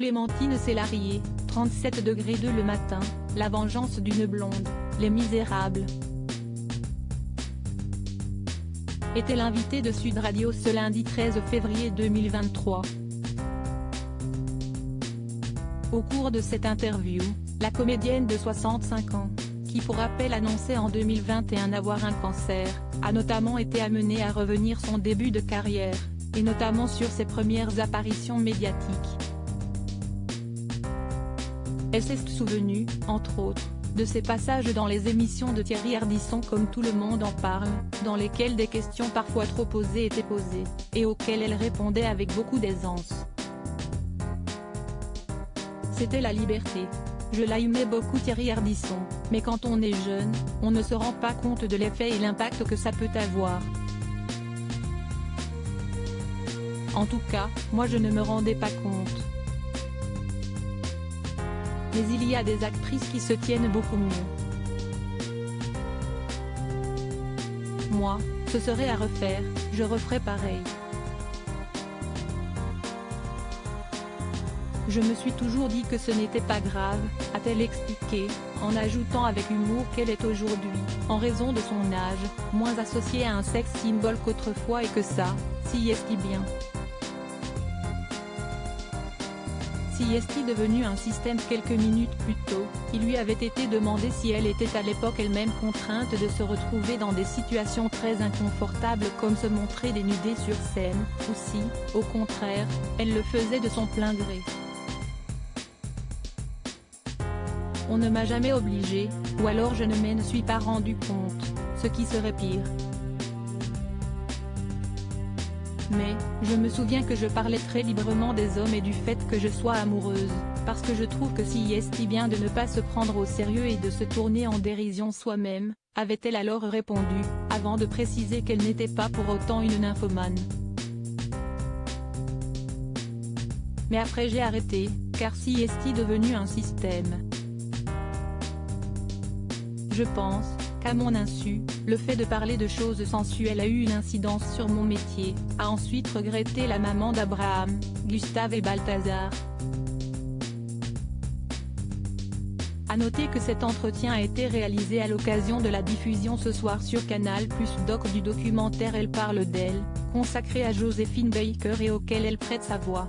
Clémentine Célarié, 37 degrés 2 le matin, La vengeance d'une blonde, Les Misérables. Était l'invité de Sud Radio ce lundi 13 février 2023. Au cours de cette interview, la comédienne de 65 ans, qui pour rappel annonçait en 2021 avoir un cancer, a notamment été amenée à revenir son début de carrière, et notamment sur ses premières apparitions médiatiques. Elle s'est souvenue, entre autres, de ses passages dans les émissions de Thierry Ardisson comme Tout le monde en parle, dans lesquelles des questions parfois trop osées étaient posées, et auxquelles elle répondait avec beaucoup d'aisance. C'était la liberté. Je l'aimais beaucoup Thierry Ardisson, mais quand on est jeune, on ne se rend pas compte de l'effet et l'impact que ça peut avoir. En tout cas, moi je ne me rendais pas compte. Mais il y a des actrices qui se tiennent beaucoup mieux. Moi, ce serait à refaire, je referais pareil. Je me suis toujours dit que ce n'était pas grave, a-t-elle expliqué, en ajoutant avec humour qu'elle est aujourd'hui, en raison de son âge, moins associée à un sexe symbole qu'autrefois et que ça, si est bien. Si est devenu un système quelques minutes plus tôt, il lui avait été demandé si elle était à l'époque elle-même contrainte de se retrouver dans des situations très inconfortables comme se montrer dénudée sur scène, ou si, au contraire, elle le faisait de son plein gré. On ne m'a jamais obligée, ou alors je ne m'en suis pas rendu compte, ce qui serait pire. Mais, je me souviens que je parlais très librement des hommes et du fait que je sois amoureuse, parce que je trouve que si est bien de ne pas se prendre au sérieux et de se tourner en dérision soi-même, avait-elle alors répondu, avant de préciser qu'elle n'était pas pour autant une nymphomane. Mais après j'ai arrêté, car si est devenu un système. Je pense, qu'à mon insu, le fait de parler de choses sensuelles a eu une incidence sur mon métier, a ensuite regretté la maman d'Abraham, Gustave et Balthazar. À noter que cet entretien a été réalisé à l'occasion de la diffusion ce soir sur Canal+ du documentaire Elle parle d'elle, consacré à Joséphine Baker et auquel elle prête sa voix.